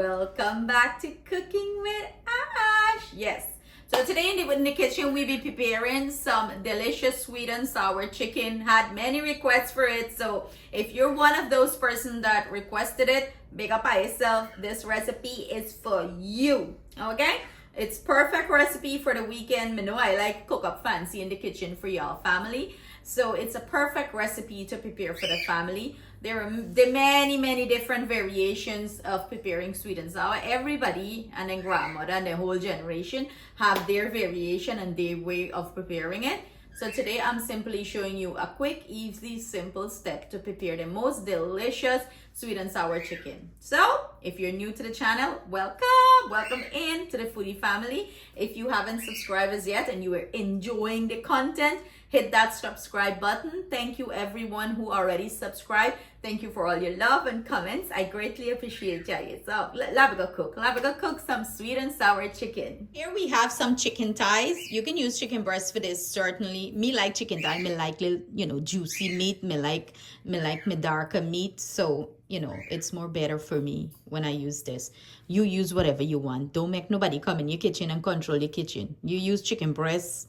welcome back to Cooking with Ash. Yes, so today in the kitchen we'll be preparing some delicious sweet and sour chicken. Had many requests for it, so if you're one of those persons that requested it, big up by yourself. This recipe is for you, okay? It's perfect recipe for the weekend. I know I like cook up fancy in the kitchen for y'all family, so it's a perfect recipe to prepare for the family. There are many different variations of preparing sweet and sour. Everybody and then grandmother and the whole generation have their variation and their way of preparing it. So today I'm simply showing you a quick, easy, simple step to prepare the most delicious sweet and sour chicken. So if you're new to the channel, welcome in to the foodie family. If you haven't subscribed as yet and you are enjoying the content, hit that subscribe button. Thank you everyone who already subscribed. Thank you for all your love and comments. I greatly appreciate you. So let's go cook some sweet and sour chicken. Here we have some chicken thighs. You can use chicken breast for this, certainly. Me like chicken thigh. Me like little, juicy meat. Me like me darker meat. So, it's more better for me when I use this. You use whatever you want. Don't make nobody come in your kitchen and control your kitchen. You use chicken breast.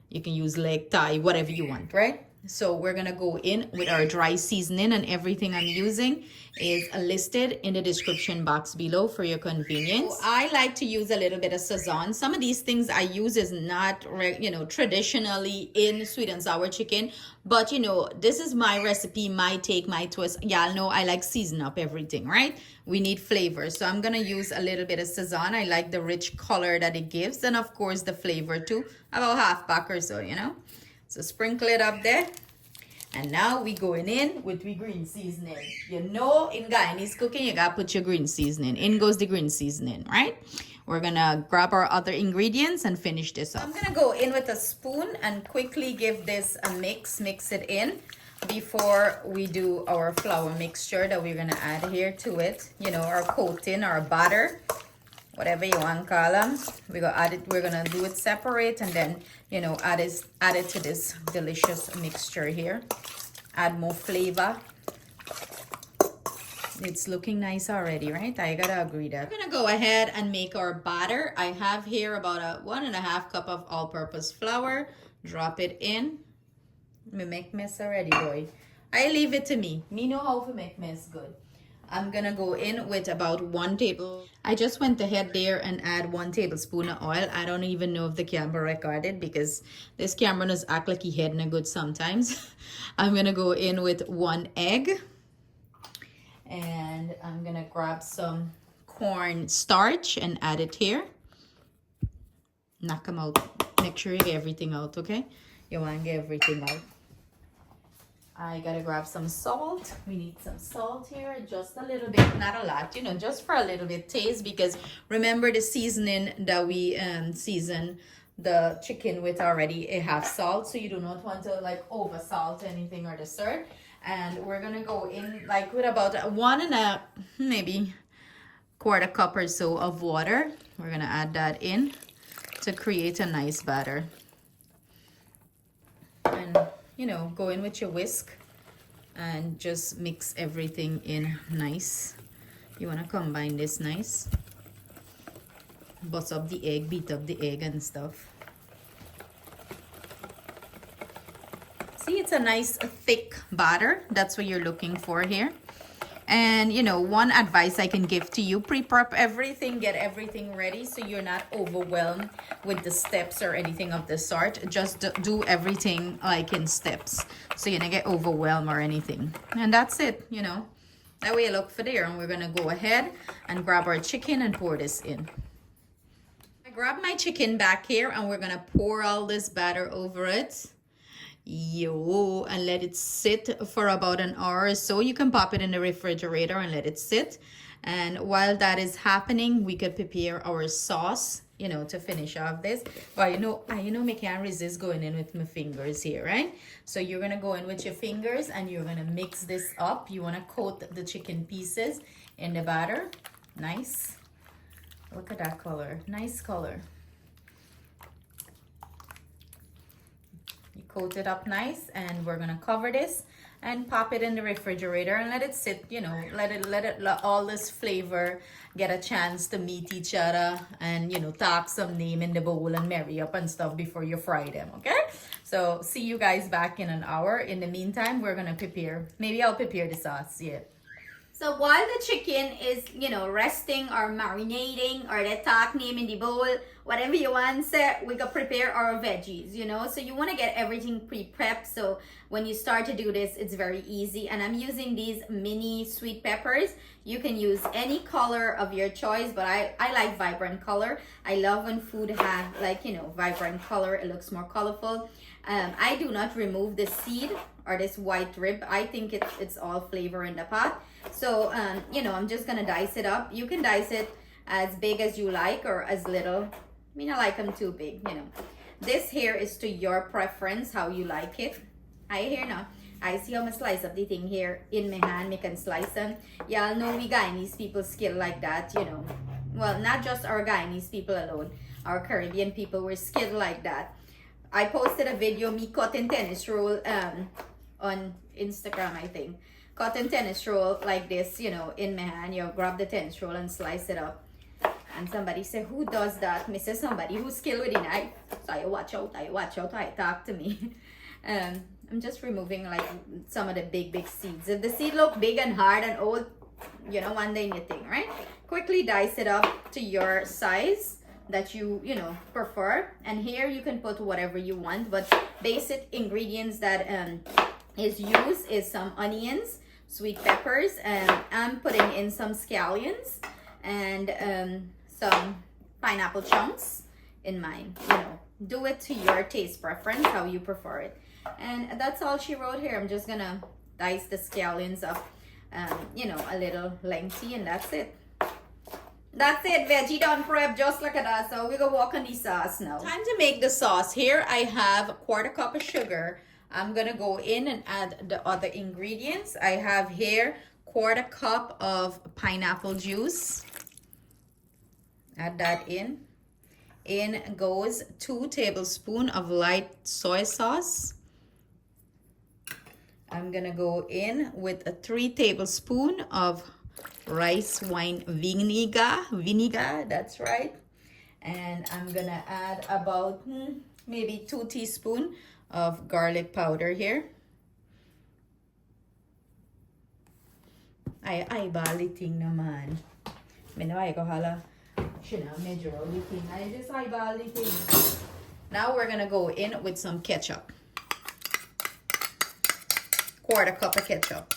You can use leg, thigh, whatever you want, right? So we're gonna go in with our dry seasoning, and everything I'm using is listed in the description box below for your convenience. So I like to use a little bit of sazon. Some of these things I use is not, traditionally in sweet and sour chicken, but this is my recipe, my take, my twist. Y'all know I like season up everything, right? We need flavor, so I'm gonna use a little bit of sazon. I like the rich color that it gives, and of course the flavor too, about half pack or so, So sprinkle it up there. And now we going in with we green seasoning. In Guyanese cooking, you gotta put your green seasoning. In goes the green seasoning, right? We're gonna grab our other ingredients and finish this up. I'm gonna go in with a spoon and quickly give this a mix it in before we do our flour mixture that we're gonna add here to it. Our coating, our batter, whatever you want to call them. We're gonna do it separate and then add it to this delicious mixture here. Add more flavor. It's looking nice already, right? I gotta agree that. We're gonna go ahead and make our batter. I have here about a 1.5 cup of all-purpose flour. Drop it in. Me make mess already, boy. I leave it to me. Me know how to make mess good. I'm gonna go in with about 1 table. I just went ahead there and add 1 tablespoon of oil. I don't even know if the camera recorded because this camera does act like he head no good sometimes. I'm gonna go in with 1 egg, and I'm gonna grab some cornstarch and add it here. Knock them out. Make sure you get everything out, okay? You want to get everything out. I gotta grab some salt. We need some salt here, just a little bit, not a lot, just for a little bit taste, because remember the seasoning that we season the chicken with already, it has salt, so you do not want to like over salt anything or dessert. And we're gonna go in like with about 1.5, maybe 1/4 cup or so of water. We're gonna add that in to create a nice batter. And go in with your whisk and just mix everything in nice. You want to combine this nice. Bust up the egg, beat up the egg and stuff. See, it's a nice thick batter. That's what you're looking for here. And one advice I can give to you, pre-prep everything, get everything ready so you're not overwhelmed with the steps or anything of the sort. Just do everything like in steps so you don't get overwhelmed or anything. And that's it, that way you look for there. And we're gonna go ahead and grab our chicken and pour this in. I grab my chicken back here and we're gonna pour all this batter over it. And let it sit for about an hour or so. You can pop it in the refrigerator and let it sit, and while that is happening, we could prepare our sauce to finish off this. But me can't resist going in with my fingers here, right? So you're gonna go in with your fingers and you're gonna mix this up. You want to coat the chicken pieces in the batter. Nice, look at that color, nice color. Coat it up nice, and we're gonna cover this and pop it in the refrigerator and let it sit, you know, let all this flavor get a chance to meet each other and, you know, talk some name in the bowl and marry up and stuff before you fry them, okay? So see you guys back in an hour. In the meantime, we're gonna prepare, maybe I'll prepare the sauce, yeah. So while the chicken is, you know, resting or marinating or the talk name in the bowl, whatever you want, say, we can prepare our veggies, you know. So you want to get everything pre-prepped. So when you start to do this, it's very easy. And I'm using these mini sweet peppers. You can use any color of your choice, but I like vibrant color. I love when food have like, you know, vibrant color. It looks more colorful. I do not remove the seed or this white rib. I think it's all flavor in the pot. So, you know, I'm just gonna dice it up. You can dice it as big as you like or as little. I mean, I like them too big, you know. This here is to your preference, how you like it. I here now. I see how I slice up the thing here in my hand. I can slice them. Y'all know we Guyanese people skill like that, you know. Well, not just our Guyanese people alone. Our Caribbean people were skilled like that. I posted a video me cutting tennis roll on Instagram, I think. Cotton tennis roll like this, you know, in my hand. You grab the tennis roll and slice it up. And somebody said, who does that? Me say somebody who's skilled with the knife. So I watch out, I talk to me. I'm just removing like some of the big seeds. If the seed look big and hard and old, you know, one day anything, right? Quickly dice it up to your size that you know, prefer. And here you can put whatever you want, but basic ingredients that is used is some onions, sweet peppers, and I'm putting in some scallions and some pineapple chunks in mine. You know, do it to your taste preference, how you prefer it. And that's all she wrote here. I'm just gonna dice the scallions up, you know, a little lengthy, and that's it. That's it, veggie done prep just like that. So we go walk on the sauce now. Time to make the sauce. Here I have a 1/4 cup of sugar. I'm gonna go in and add the other ingredients. I have here 1/4 cup of pineapple juice. Add that in. In goes 2 tablespoons of light soy sauce. I'm gonna go in with a 3 tablespoons of rice wine vinegar, that's right. And I'm gonna add about maybe 2 teaspoons of garlic powder here. I eyeball the thing naman. I know I go hala. Should I measure all the thing? I just eyeball the thing. Now we're gonna go in with some ketchup. 1/4 cup of ketchup.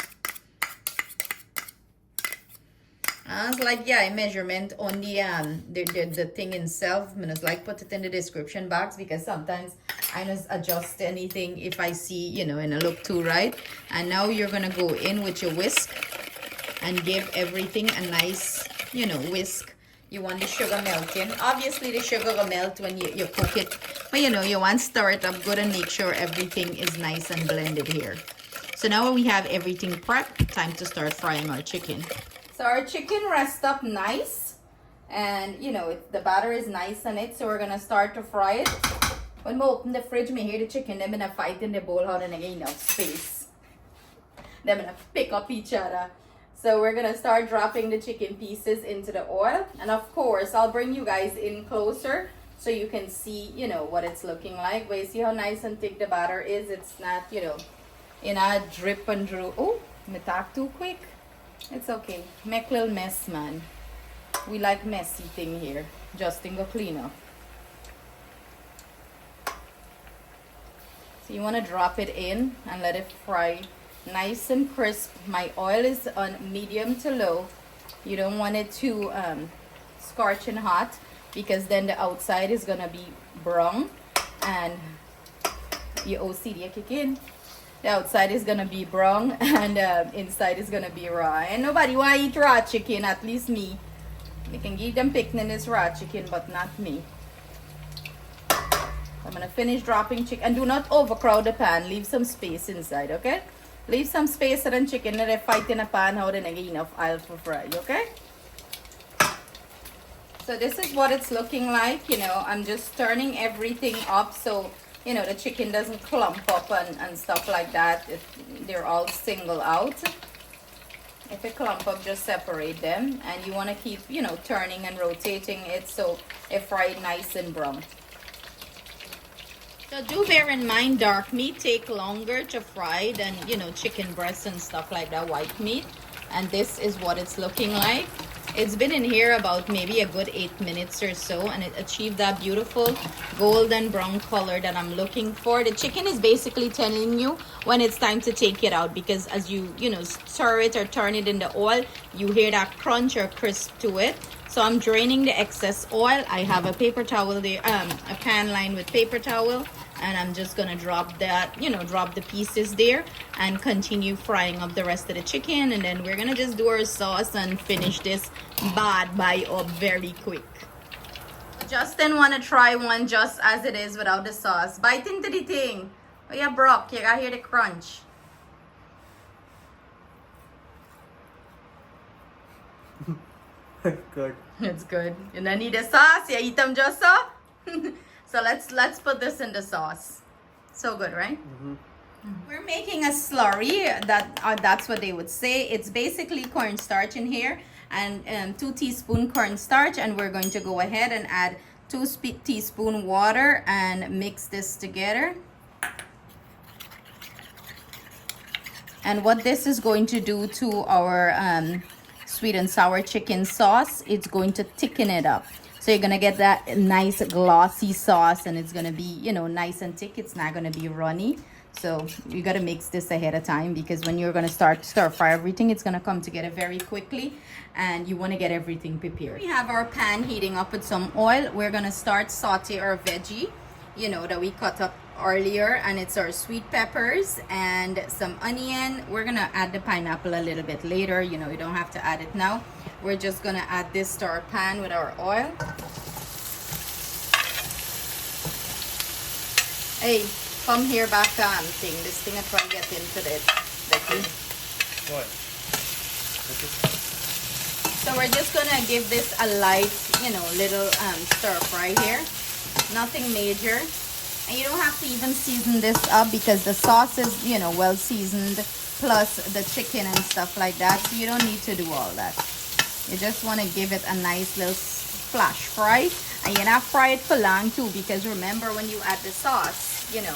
I was like, yeah, measurement on the thing itself. I'm just like put it in the description box because sometimes I just adjust anything if I see, you know, and it look too right. And now you're gonna go in with your whisk and give everything a nice, you know, whisk. You want the sugar melting. Obviously the sugar will melt when you cook it, but you know, you want to stir it up good and make sure everything is nice and blended here. So now we have everything prepped, time to start frying our chicken. So our chicken rests up nice, and you know, the batter is nice on it, so we're gonna start to fry it. When we open the fridge, me hear the chicken, they're gonna fight in the bowl, how they get enough space. They're gonna pick up each other. So we're gonna start dropping the chicken pieces into the oil, and of course, I'll bring you guys in closer so you can see, you know, what it's looking like. But you see how nice and thick the batter is? It's not, you know, in a drip and drew. Oh, me talk too quick. It's okay. Make a little mess, man. We like messy thing here. Justin go clean up. So you want to drop it in and let it fry nice and crisp. My oil is on medium to low. You don't want it too scorching hot because then the outside is gonna be brown and your OCD kick in. The outside is gonna be brown and inside is gonna be raw. And nobody want to eat raw chicken, at least me. We can give them picking this raw chicken, but not me. I'm gonna finish dropping chicken, and do not overcrowd the pan. Leave some space inside, okay? Leave some space so then chicken that they fight in a pan how they get enough oil for fry, okay? So this is what it's looking like, you know. I'm just turning everything up so you know, the chicken doesn't clump up and stuff like that. They're all single out. If it clump up, just separate them, and you want to keep, you know, turning and rotating it so it fried nice and brown. So do bear in mind, dark meat take longer to fry than, you know, chicken breasts and stuff like that, white meat. And this is what it's looking like. It's been in here about maybe a good 8 minutes or so, and it achieved that beautiful golden brown color that I'm looking for. The chicken is basically telling you when it's time to take it out, because as you know, stir it or turn it in the oil, you hear that crunch or crisp to it. So I'm draining the excess oil. I have a paper towel there, a pan lined with paper towel, and I'm just gonna drop that, you know, drop the pieces there and continue frying up the rest of the chicken. And then we're gonna just do our sauce and finish this bad boy up very quick. Justin wanna try one just as it is without the sauce. Bite into the thing. Oh yeah, Brock, you gotta hear the crunch. Good. It's good. You don't need the sauce. You eat them just so. So let's put this in the sauce. So good, right? We're making a slurry. That's what they would say. It's basically cornstarch in here, and 2 teaspoon cornstarch, and we're going to go ahead and add 2 teaspoon water and mix this together. And what this is going to do to our sweet and sour chicken sauce, it's going to thicken it up. So you're gonna get that nice glossy sauce, and it's gonna be, you know, nice and thick. It's not gonna be runny. So you gotta mix this ahead of time, because when you're gonna start stir fry everything, it's gonna come together very quickly, and you wanna get everything prepared. We have our pan heating up with some oil. We're gonna start saute our veggie, you know, that we cut up earlier, and it's our sweet peppers and some onion. We're gonna add the pineapple a little bit later, you know, you don't have to add it now. We're just gonna add this to our pan with our oil. Hey, come here back thing. This thing I try to get into the thing. What? So we're just gonna give this a light, you know, little stir fry here. Nothing major. And you don't have to even season this up, because the sauce is, you know, well seasoned, plus the chicken and stuff like that. So you don't need to do all that. You just want to give it a nice little flash fry. And you're not fry it for long too, because remember, when you add the sauce, you know,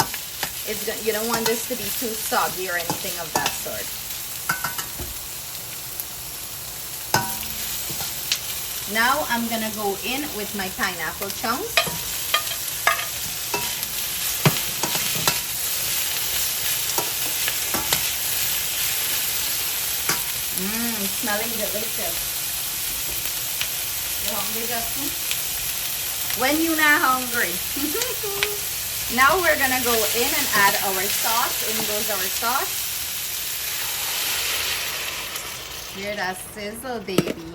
you don't want this to be too soggy or anything of that sort. Now I'm gonna go in with my pineapple chunks. Smelling delicious. You hungry, Justin? When you're not hungry. Now we're gonna go in and add our sauce. In goes our sauce. Hear that sizzle, baby.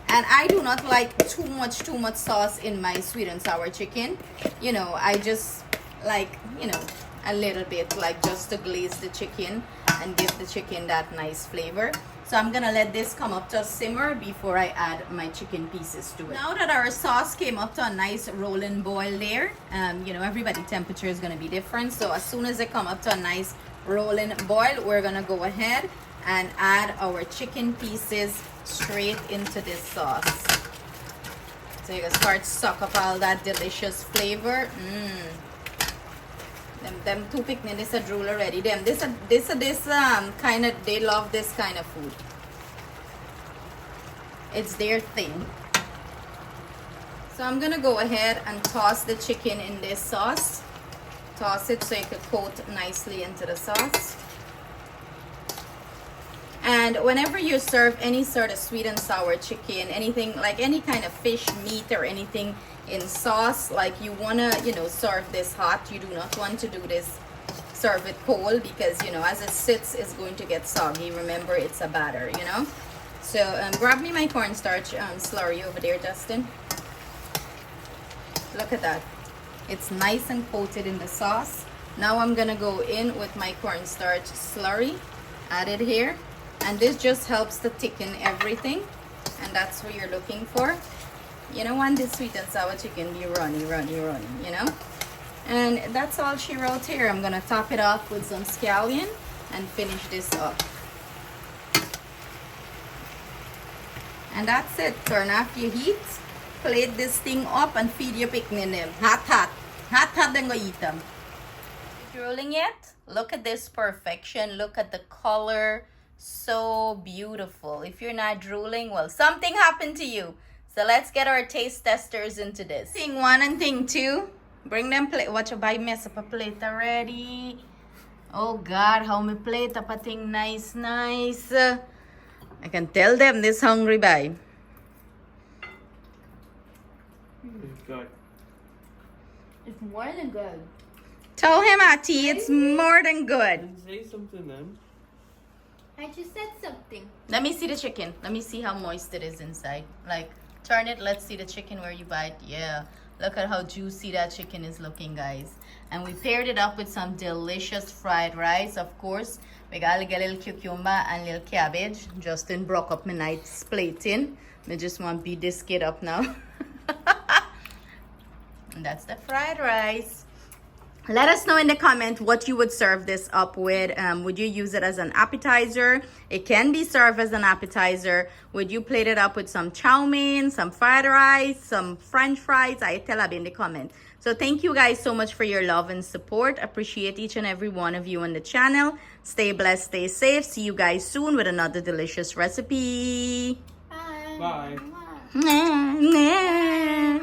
And I do not like too much sauce in my sweet and sour chicken. You know, I just like, you know, a little bit, like just to glaze the chicken and give the chicken that nice flavor. So I'm gonna let this come up to a simmer before I add my chicken pieces to it. Now that our sauce came up to a nice rolling boil there, you know, everybody's temperature is gonna be different. So as soon as it come up to a nice rolling boil, we're gonna go ahead and add our chicken pieces straight into this sauce. So you can start suck up all that delicious flavor. Them two picnic, this a drool already. This kind of, they love this kind of food. It's their thing. So I'm gonna go ahead and toss the chicken in this sauce. Toss it so it can coat nicely into the sauce. And whenever you serve any sort of sweet and sour chicken, anything like any kind of fish, meat, or anything in sauce, like you wanna, you know, serve this hot. You do not want to do this, serve it cold, because, you know, as it sits, it's going to get soggy. Remember, it's a batter, you know. So grab me my cornstarch slurry over there, Justin. Look at that. It's nice and coated in the sauce. Now I'm gonna go in with my cornstarch slurry, add it here. And this just helps to thicken everything, and that's what you're looking for. You don't want this sweet and sour chicken be runny, you know. And that's all she wrote here. I'm gonna top it off with some scallion and finish this up. And that's it. Turn off your heat, plate this thing up, and feed your picnic them. Hot, hot. Hot, hot, then go eat them. Drooling yet? Look at this perfection. Look at the color. So beautiful. If you're not drooling, well, something happened to you. So let's get our taste testers into this. Thing one and thing two. Bring them plate. Watch your buy mess up a plate already. Oh God, how me plate up a thing nice. I can tell them this hungry by. It's good. It's more than good. Tell him, Ati, it's more than good. Say something then. I just said something. Let me see the chicken. Let me see how moist it is inside. Like, turn it. Let's see the chicken where you bite. Yeah. Look at how juicy that chicken is looking, guys. And we paired it up with some delicious fried rice, of course. We got a little cucumber and little cabbage. Justin broke up my night's plating. I just want to beat this kid up now. And that's the fried rice. Let us know in the comment what you would serve this up with. Would you use it as an appetizer? It can be served as an appetizer. Would you plate it up with some chow mein, some fried rice, some french fries? I tell you in the comment. So thank you guys so much for your love and support. Appreciate each and every one of you on the channel. Stay blessed, stay safe. See you guys soon with another delicious recipe. Bye. Bye. Bye. Nah, nah.